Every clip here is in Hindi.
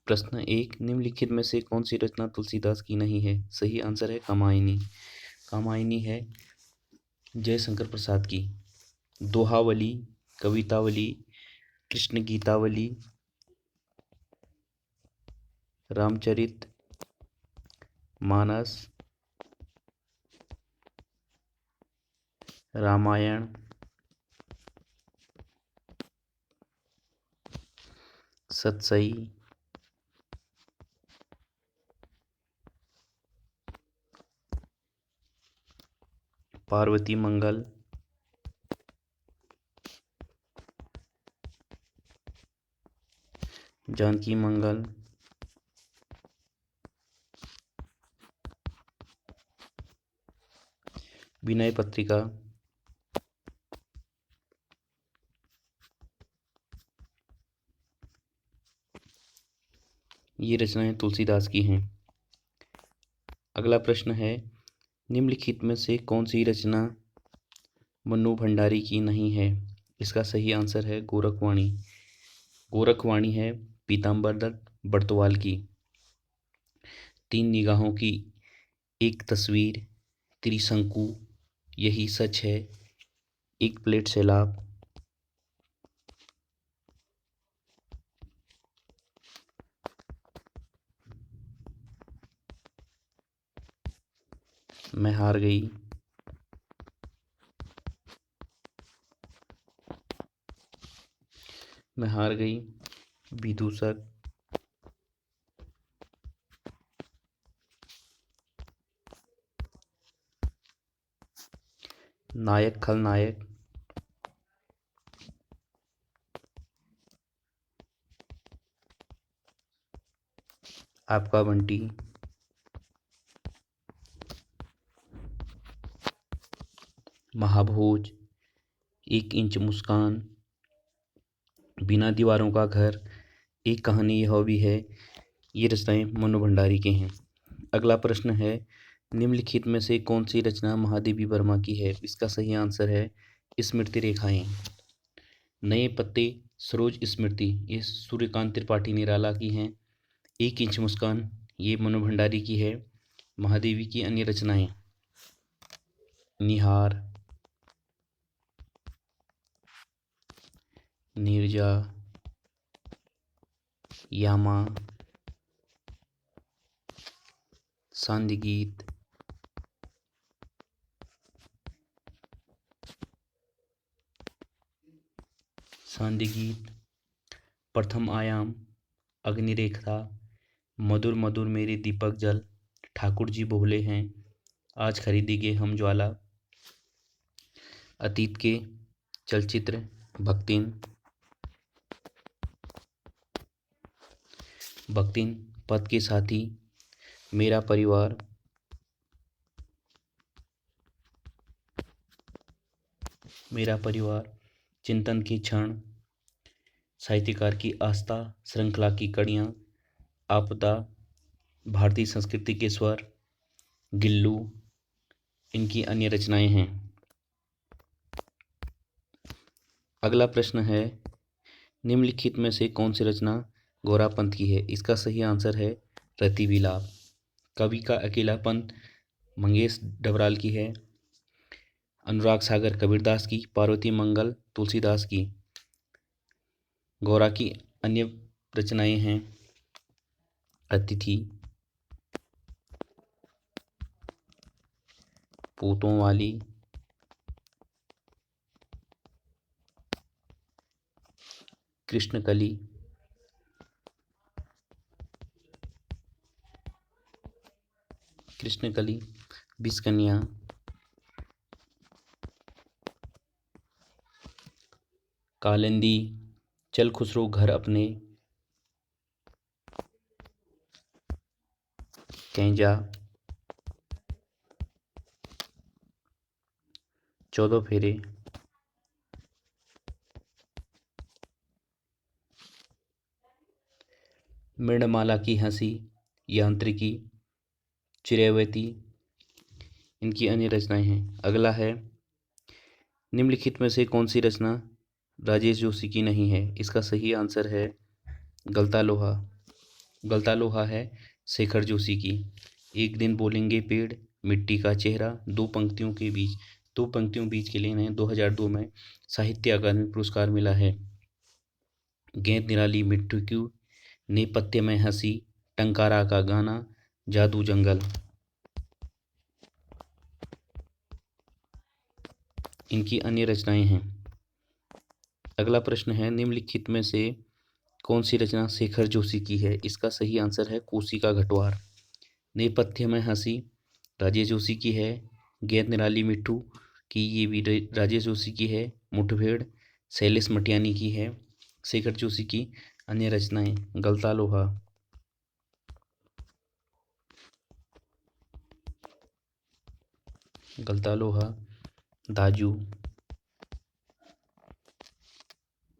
प्रश्न 1, निम्नलिखित में से कौन सी रचना तुलसीदास की नहीं है? सही आंसर है कामायनी। कामायनी है जयशंकर प्रसाद की। दोहावली, कवितावली, कृष्ण गीतावली, रामचरित मानस, रामायण, सतसई, पार्वती मंगल, जानकी मंगल, विनय पत्रिका, ये रचनाएं तुलसीदास की हैं। अगला प्रश्न है, निम्नलिखित में से कौन सी रचना मन्नू भंडारी की नहीं है? इसका सही आंसर है गोरखवाणी। गोरखवाणी है पीताम्बर दत्त बर्तवाल की। तीन निगाहों की एक तस्वीर, त्रिशंकु, यही सच है, एक प्लेट सैलाब, मैं हार गई, मैं हार गई, विदूषक, नायक खलनायक, आपका बंटी, महाभोज, एक इंच मुस्कान, बिना दीवारों का घर, एक कहानी यह भी है, ये रचनाएं मन्नू भंडारी के हैं। अगला प्रश्न है, निम्नलिखित में से कौन सी रचना महादेवी वर्मा की है? इसका सही आंसर है स्मृति रेखाएं। नए पत्ते, सरोज स्मृति, ये सूर्यकांत त्रिपाठी निराला की हैं। एक इंच मुस्कान, ये मन्नू भंडारी की है। महादेवी की अन्य रचनाएं, निहार, नीरजा, यामा, सांध्य गीत, सांध्य गीत, प्रथम आयाम, अग्निरेखा, मधुर मधुर मेरे दीपक जल, ठाकुर जी बोले हैं, आज खरीदेंगे हम ज्वाला, अतीत के चलचित्र, भक्तिन, भक्तिन, पद के साथी, मेरा परिवार, मेरा परिवार, चिंतन की क्षण, साहित्यकार की आस्था, श्रृंखला की कड़ियाँ, आपदा, भारतीय संस्कृति के स्वर, गिल्लू, इनकी अन्य रचनाएं हैं। अगला प्रश्न है, निम्नलिखित में से कौन सी रचना गौरापंत की है? इसका सही आंसर है रतिविलाप। कवि का अकेलापन मंगेश डबराल की है। अनुराग सागर कबीरदास की, पार्वती मंगल तुलसीदास की। गौरा की अन्य रचनाएं हैं अतिथि, पूतों वाली, कृष्णकली, कृष्णकली, विषकन्या, कालिंदी, चल खुसरो घर अपने, कैंजा, 14 फेरे, मृणमाला की हंसी, यांत्रिकी, चिरैवती, इनकी अन्य रचनाएं हैं। अगला है, निम्नलिखित में से कौन सी रचना राजेश जोशी की नहीं है? इसका सही आंसर है गलता लोहा। गलता लोहा है शेखर जोशी की। एक दिन बोलेंगे पेड़, मिट्टी का चेहरा, दो पंक्तियों बीच के लिए इन्हें 2002 में साहित्य अकादमी पुरस्कार मिला है। गेंद निराली मिट्टी क्यों, नेपथ्य में हंसी, टंकारा का गाना, जादू जंगल। इनकी अन्य रचनाएं हैं। अगला प्रश्न है, निम्नलिखित में से कौन सी रचना शेखर जोशी की है? इसका सही आंसर है कोसी का घटवार। नेपथ्य में हंसी राजेश जोशी की है। गेंद निराली मिट्टू की, ये भी राजेश जोशी की है। मुठभेड़ शैलेश मटियानी की है। शेखर जोशी की अन्य रचनाएं, गलता लोहा, दाजू,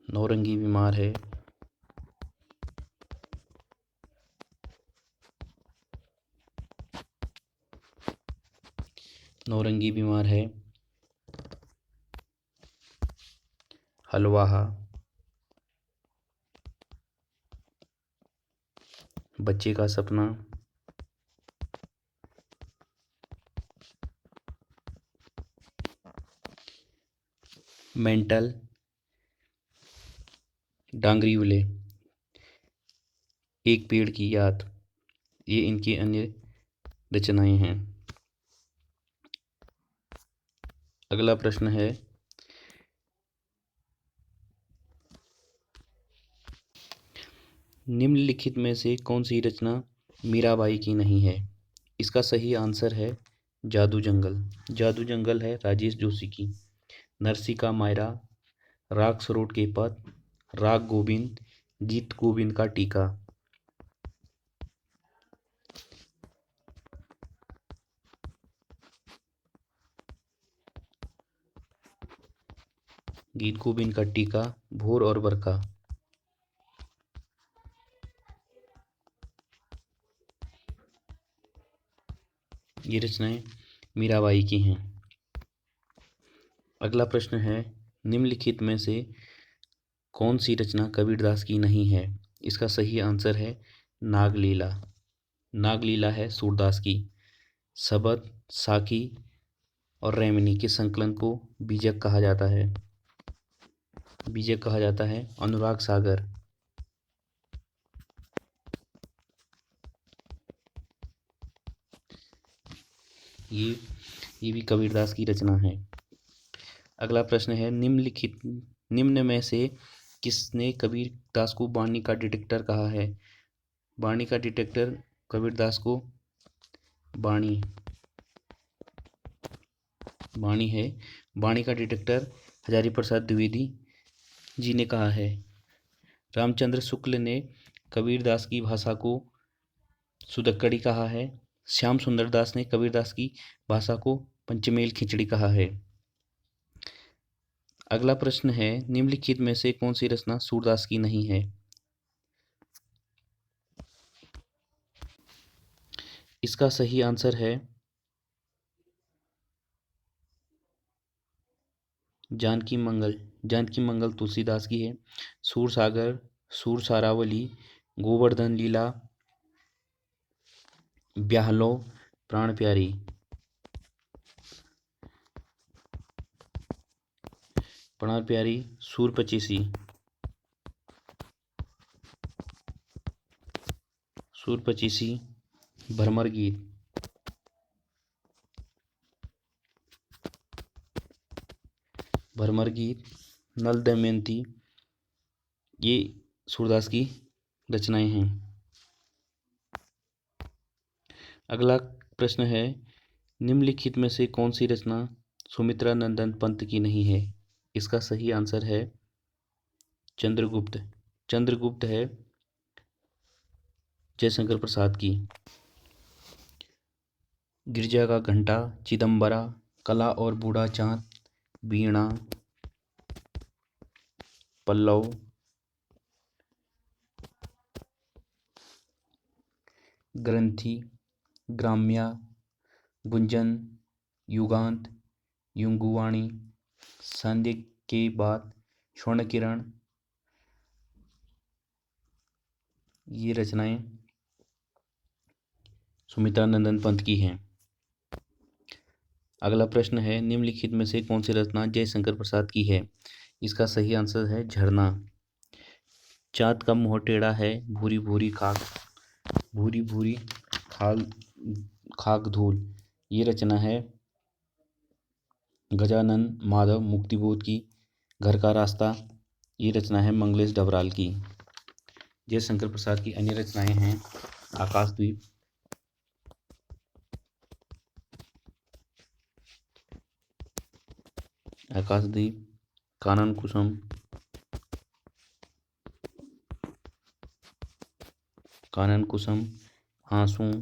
नौरंगी बीमार है, हलवाहा, बच्चे का सपना, मेंटल, डांगरी उले, एक पेड़ की याद। ये इनकी अन्य रचनाएं हैं। अगला प्रश्न है, निम्नलिखित में से कौन सी रचना मीराबाई की नहीं है? इसका सही आंसर है जादू जंगल। जादू जंगल है राजेश जोशी की। नरसी का मायरा, राग सरोट के पद, राग गोविंद, गीत गोविंद का टीका। गीत गोविंद का टीका, भोर और बरखा। ये रचनाएं मीराबाई की हैं। अगला प्रश्न है, निम्नलिखित में से कौन सी रचना कबीरदास की नहीं है? इसका सही आंसर है नागलीला। नागलीला है सूरदास की। सबद, साकी और रेमनी के संकलन को बीजक कहा जाता है। अनुराग सागर। ये भी कबीरदास की रचना है। अगला प्रश्न है, निम्न में से किसने कबीरदास को वाणी का डिटेक्टर कहा है? वाणी का डिटेक्टर कबीरदास को वाणी है। वाणी का डिटेक्टर हजारी प्रसाद द्विवेदी जी ने कहा है। रामचंद्र शुक्ल ने कबीरदास की भाषा को सुदक्कड़ी कहा है। श्याम सुंदर दास ने कबीरदास की भाषा को पंचमेल खिचड़ी कहा है। अगला प्रश्न है, निम्नलिखित में से कौन सी रचना सूरदास की नहीं है? इसका सही आंसर है जानकी मंगल। जानकी मंगल तुलसीदास की है। सूर सागर, सूर सारावली, गोवर्धन लीला, ब्याहलो, प्राण प्यारी। प्राण प्यारी सूर पचीसी। भ्रमर गीत। नल दमयंती, ये सूरदास की रचनाएं हैं। अगला प्रश्न है, निम्नलिखित में से कौन सी रचना सुमित्रा नंदन पंत की नहीं है? इसका सही आंसर है चंद्रगुप्त। चंद्रगुप्त है जयशंकर प्रसाद की। गिरजा का घंटा, चिदम्बरा, कला और बूढ़ा चांद, वीणा, पल्लव, ग्रंथि, ग्राम्या, गुंजन, युगांत, युंगुवाणी, संध्या के बाद, स्वर्ण किरण। ये रचनाएं सुमित्रा नंदन पंत की है। अगला प्रश्न है, निम्नलिखित में से कौन सी रचना जयशंकर प्रसाद की है? इसका सही आंसर है झरना। चाँद का मुँह टेढ़ा है, भूरी भूरी खाल खाक धूल, ये रचना है गजानन माधव मुक्तिबोध की। घर का रास्ता, ये रचना है मंगलेश डबराल की। जयशंकर प्रसाद की अन्य रचनाएं हैं आकाशद्वीप, कानन कुसुम, आंसू,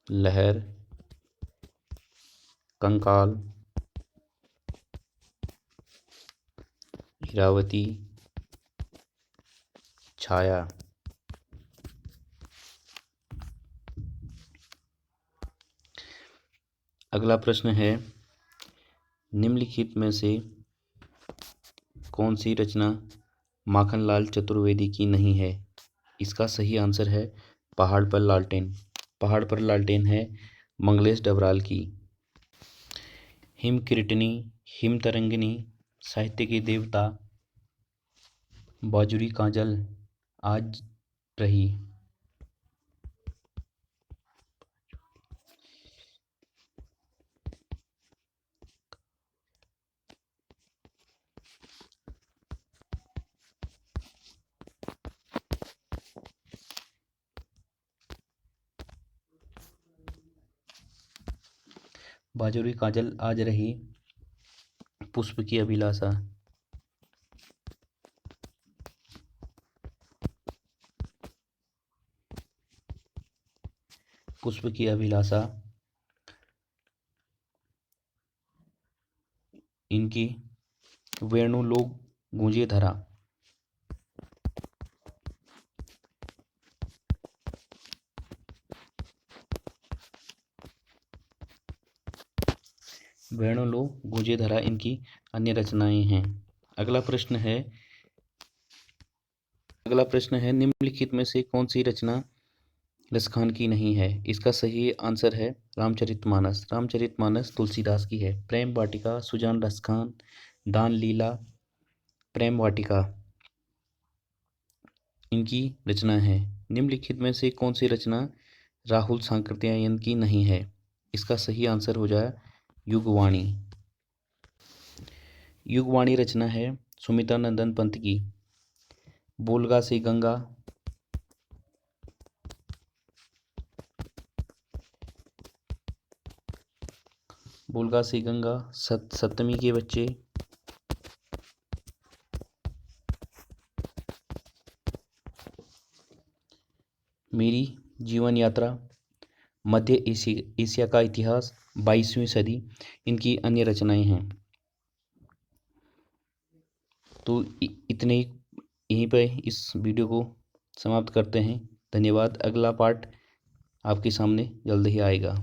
लहर, कंकाल, इरावती, छाया। अगला प्रश्न है, निम्नलिखित में से कौन सी रचना माखनलाल चतुर्वेदी की नहीं है? इसका सही आंसर है पहाड़ पर लालटेन। पहाड़ पर लालटेन है मंगलेश डबराल की। हिम किरटनी, हिम तरंगिनी, साहित्य के देवता, बाजुरी काजल आज रही। बाजुरी काजल आज रही, पुष्प की अभिलाषा। पुष्प की अभिलाषा इनकी। वेणु लोग गूंजे धरा, वेणु लोग गूंजे धरा इनकी अन्य रचनाएं हैं। अगला प्रश्न है, निम्नलिखित में से कौन सी रचना रसखान की नहीं है? इसका सही आंसर है रामचरितमानस। रामचरितमानस तुलसीदास की है। प्रेम वाटिका सुजान रसखान, दान लीला, प्रेम वाटिका इनकी रचना है। निम्नलिखित में से कौन सी रचना राहुल सांकृत्यायन की नहीं है? इसका सही आंसर हो जाए युगवाणी। युगवाणी रचना है सुमित्रा नंदन पंत की। बोलगा से गंगा, बोलगा से गंगा, सप्तमी के बच्चे, मेरी जीवन यात्रा, मध्य एशिया का इतिहास, 22वीं सदी इनकी अन्य रचनाएं हैं। तो इतने यहीं पे इस वीडियो को समाप्त करते हैं। धन्यवाद। अगला पार्ट आपके सामने जल्द ही आएगा।